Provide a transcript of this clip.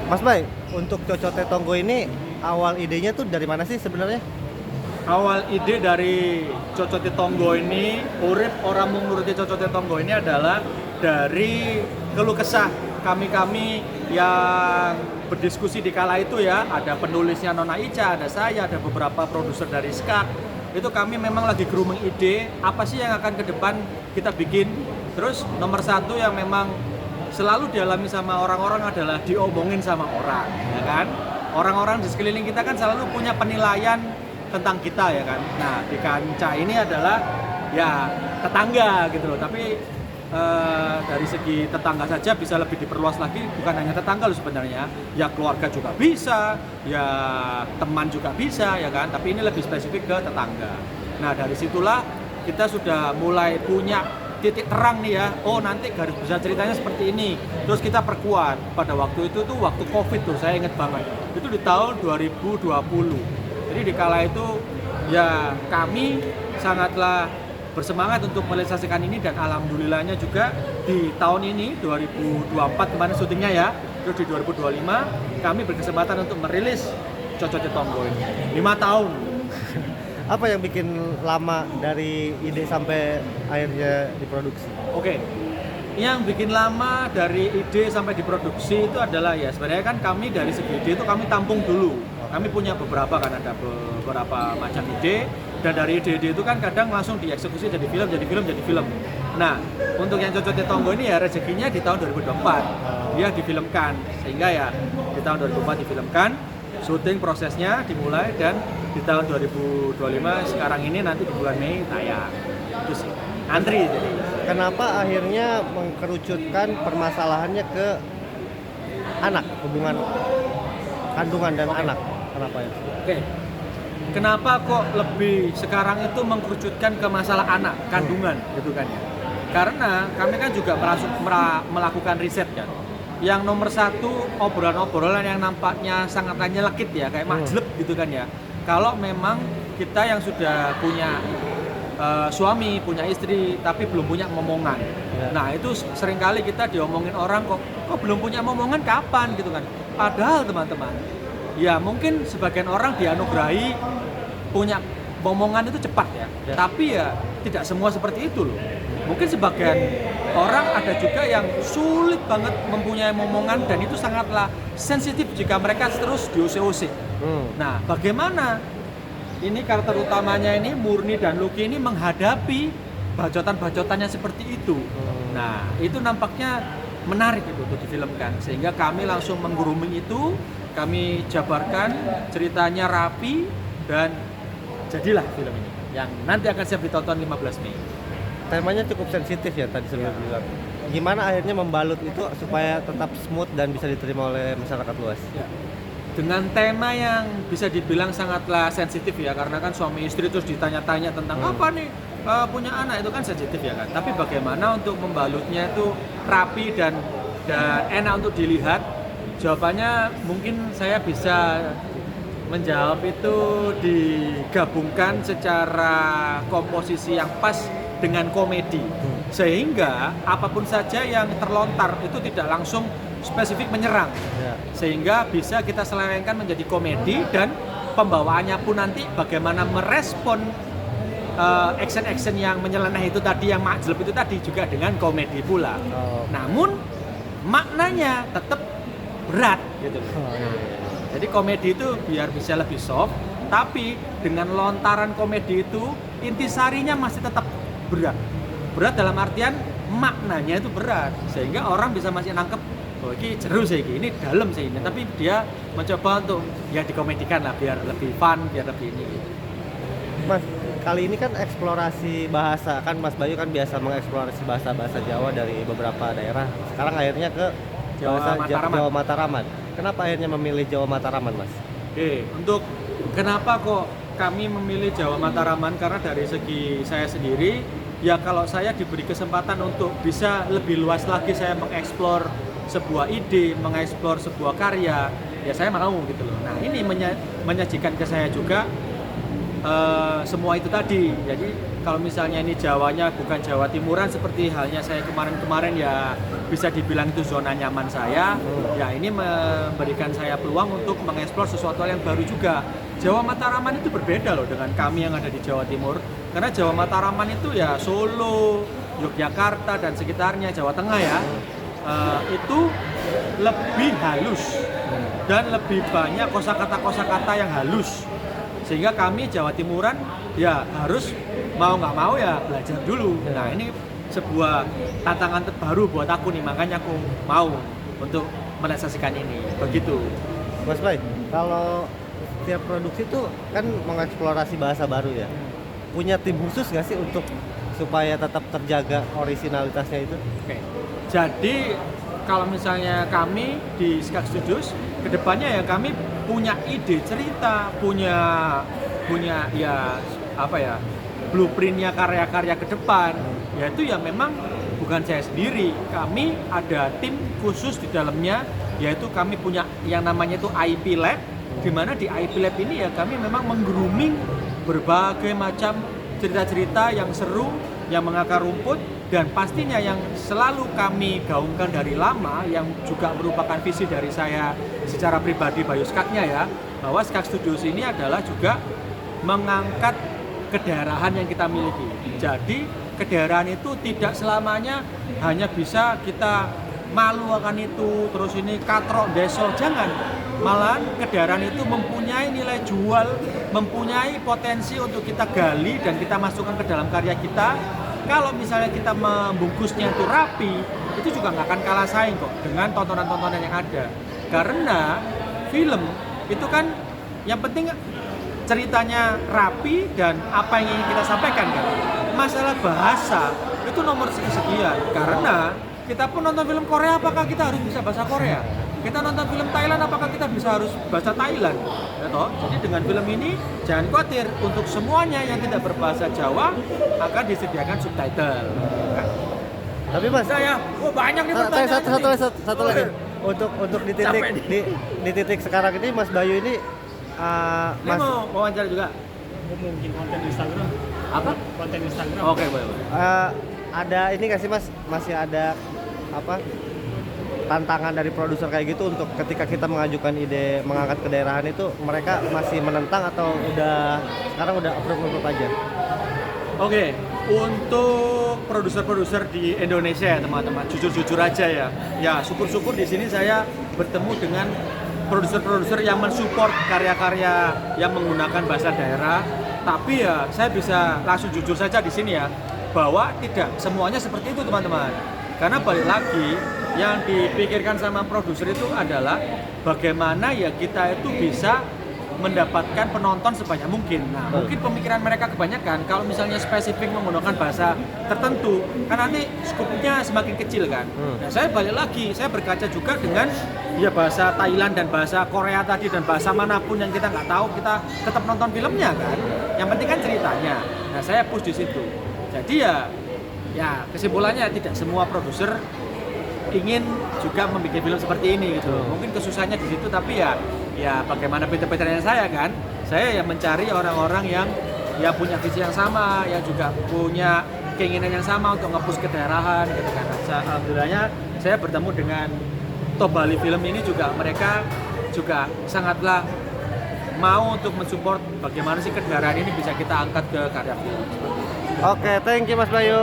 Mas Bay, untuk Cocote Tonggo ini awal idenya tuh dari mana sih sebenarnya? Awal ide dari Cocote Tonggo ini, urip orang menguruti Cocote Tonggo ini adalah dari keluh kesah kami-kami yang berdiskusi di kala itu ya. Ada penulisnya Nona Ica, ada saya, ada beberapa produser dari Skak. Itu kami memang lagi grooming ide, apa sih yang akan ke depan kita bikin. Terus nomor satu yang memang selalu dialami sama orang-orang adalah diomongin sama orang, ya kan? Orang-orang di sekeliling kita kan selalu punya penilaian tentang kita, ya kan? Nah, di kancah ini adalah ya tetangga gitu loh. Tapi dari segi tetangga saja bisa lebih diperluas lagi, bukan hanya tetangga loh sebenarnya. Ya keluarga juga bisa, ya teman juga bisa, ya kan? Tapi ini lebih spesifik ke tetangga. Nah, dari situlah kita sudah mulai punya titik terang nih ya, oh nanti garis besar ceritanya seperti ini. Terus kita perkuat. Pada waktu itu tuh waktu Covid tuh, saya ingat banget. Itu di tahun 2020. Jadi di kala itu ya kami sangatlah bersemangat untuk merealisasikan ini, dan alhamdulillahnya juga di tahun ini 2024 kemarin syutingnya ya. Terus di 2025 kami berkesempatan untuk merilis Cocote Tonggo ini. 5 tahun. Apa yang bikin lama dari ide sampai akhirnya diproduksi? Oke, yang bikin lama dari ide sampai diproduksi itu adalah ya sebenarnya kan kami dari segi ide itu kami tampung dulu. Kami punya beberapa kan, ada beberapa macam ide, dan dari ide-ide itu kan kadang langsung dieksekusi jadi film, jadi film, jadi film. Nah, untuk yang Cocote Tonggo ini ya rezekinya di tahun 2024 dia difilmkan, sehingga ya di tahun 2024 difilmkan, syuting prosesnya dimulai, dan di tahun 2025 sekarang ini nanti di bulan Mei tayang. Itu sih, antri jadi. Kenapa akhirnya mengkerucutkan permasalahannya ke anak, hubungan kandungan dan anak? Kenapa ya? Oke. Kenapa kok lebih sekarang itu mengkerucutkan ke masalah anak, kandungan gitu kan ya? Karena kami kan juga melakukan riset kan. Yang nomor satu, obrolan-obrolan yang nampaknya sangat nyelekit ya, kayak majleb gitu kan ya. Kalau memang kita yang sudah punya suami, punya istri, tapi belum punya momongan. Ya. Nah itu seringkali kita diomongin orang, kok belum punya momongan kapan gitu kan. Padahal teman-teman, ya mungkin sebagian orang dianugerahi punya momongan itu cepat ya. Tapi ya tidak semua seperti itu loh. Mungkin sebagian orang ada juga yang sulit banget mempunyai momongan, dan itu sangatlah sensitif jika mereka terus diusik-usik. Nah, bagaimana ini karakter utamanya ini Murni dan Lucky ini menghadapi bacotan-bacotannya seperti itu. Nah, itu nampaknya menarik itu untuk difilmkan, sehingga kami langsung menggrooming itu, kami jabarkan ceritanya rapi, dan jadilah film ini yang nanti akan siap ditonton 15 Mei. Temanya cukup sensitif ya tadi sebelum bilang. Gimana akhirnya membalut itu supaya tetap smooth dan bisa diterima oleh masyarakat luas? Ya. Dengan tema yang bisa dibilang sangatlah sensitif ya, karena kan suami istri terus ditanya-tanya tentang apa nih punya anak, itu kan sensitif ya kan. Tapi bagaimana untuk membalutnya itu rapi dan enak untuk dilihat? Jawabannya mungkin saya bisa menjawab itu digabungkan secara komposisi yang pas dengan komedi, sehingga apapun saja yang terlontar itu tidak langsung spesifik menyerang, sehingga bisa kita selewengkan menjadi komedi, dan pembawaannya pun nanti bagaimana merespon action-action yang menyeleneh itu tadi, yang majleb itu tadi, juga dengan komedi pula. Namun maknanya tetap berat gitu. Jadi komedi itu biar bisa lebih soft, tapi dengan lontaran komedi itu intisarinya masih tetap berat dalam artian maknanya itu berat, sehingga orang bisa masih nangkep, oh ini seru sih, ini dalam sih ini, tapi dia mencoba untuk ya dikomedikan lah biar lebih fun, biar lebih ini. Mas, kali ini kan eksplorasi bahasa, kan Mas Bayu kan biasa mengeksplorasi bahasa Jawa dari beberapa daerah. Sekarang akhirnya ke Jawa Mataraman. Kenapa akhirnya memilih Jawa Mataraman, Mas? Oke, untuk kenapa kok kami memilih Jawa Mataraman, karena dari segi saya sendiri, ya kalau saya diberi kesempatan untuk bisa lebih luas lagi saya mengeksplor sebuah ide, mengeksplor sebuah karya, ya saya mau gitu loh. Nah ini menyajikan ke saya juga semua itu tadi. Jadi kalau misalnya ini Jawanya bukan Jawa Timuran seperti halnya saya kemarin-kemarin ya bisa dibilang itu zona nyaman saya. Ya ini memberikan saya peluang untuk mengeksplor sesuatu yang baru juga. Jawa Mataraman itu berbeda loh dengan kami yang ada di Jawa Timur. Karena Jawa Mataraman itu ya Solo, Yogyakarta dan sekitarnya, Jawa Tengah ya. Itu lebih halus dan lebih banyak kosakata-kosakata yang halus. Sehingga kami Jawa Timuran ya harus mau nggak mau ya belajar dulu. Nah ini sebuah tantangan terbaru buat aku nih, makanya aku mau untuk merealisasikan ini. Begitu. Mas Bay, kalau tiap produksi tuh kan mengeksplorasi bahasa baru ya. Punya tim khusus nggak sih untuk supaya tetap terjaga originalitasnya itu? Oke. Jadi kalau misalnya kami di Skak Studios, kedepannya ya kami punya ide cerita, punya ya apa ya, blueprintnya karya-karya ke depan, yaitu ya memang bukan saya sendiri, kami ada tim khusus di dalamnya, yaitu kami punya yang namanya itu IP Lab, di mana di IP Lab ini ya kami memang meng-grooming berbagai macam cerita-cerita yang seru, yang mengakar rumput, dan pastinya yang selalu kami gaungkan dari lama, yang juga merupakan visi dari saya secara pribadi Bayu Skaknya ya, bahwa Skak Studios ini adalah juga mengangkat kedaerahan yang kita miliki. Jadi kedaerahan itu tidak selamanya hanya bisa kita malu akan itu, terus ini katrok deso, jangan. Malahan kedaerahan itu mempunyai nilai jual, mempunyai potensi untuk kita gali dan kita masukkan ke dalam karya kita. Kalau misalnya kita membungkusnya itu rapi, itu juga nggak akan kalah saing kok dengan tontonan-tontonan yang ada. Karena film itu kan yang penting ceritanya rapi dan apa yang ingin kita sampaikan kan. Masalah bahasa itu nomor sekian. Karena kita pun nonton film Korea, apakah kita harus bisa bahasa Korea? Kita nonton film Thailand, apakah kita bisa harus bahasa Thailand? Ya toh? Jadi dengan film ini jangan khawatir, untuk semuanya yang tidak berbahasa Jawa akan disediakan subtitle. Tapi Mas, banyak nih pertanyaan. Satu lagi. Untuk di titik sekarang ini Mas Bayu ini Mas mau wawancara juga? Mungkin konten Instagram. Apa? Konten Instagram. Oke, boleh. Ada ini nggak sih Mas, masih ada apa tantangan dari produser kayak gitu untuk ketika kita mengajukan ide mengangkat kedaerahan itu, mereka masih menentang atau sekarang udah approve aja? Oke, untuk produser-produser di Indonesia ya teman-teman, jujur-jujur aja ya. Ya syukur-syukur di sini saya bertemu dengan produser-produser yang mensupport karya-karya yang menggunakan bahasa daerah. Tapi ya saya bisa langsung jujur saja di sini ya, bahwa tidak semuanya seperti itu teman-teman. Karena balik lagi, yang dipikirkan sama produser itu adalah bagaimana ya kita itu bisa mendapatkan penonton sebanyak mungkin. Nah, mungkin pemikiran mereka kebanyakan kalau misalnya spesifik menggunakan bahasa tertentu, kan nanti skupnya semakin kecil kan. Nah, saya balik lagi, saya berkaca juga dengan ya bahasa Thailand dan bahasa Korea tadi dan bahasa manapun yang kita nggak tahu, kita tetap nonton filmnya kan. Yang penting kan ceritanya. Nah, saya push di situ. Jadi ya kesimpulannya tidak semua produser ingin juga membuat film seperti ini gitu. Mungkin kesusahannya di situ, tapi ya bagaimana pinter-pinternya saya kan. Saya yang mencari orang-orang yang ya punya visi yang sama, yang juga punya keinginan yang sama untuk nge-push kedaerahan gitu kan. Alhamdulillahnya saya bertemu dengan Top Bali Film ini juga, mereka juga sangatlah mau untuk mensupport bagaimana sih kedaerahan ini bisa kita angkat ke karya film. Oke, thank you Mas Bayu.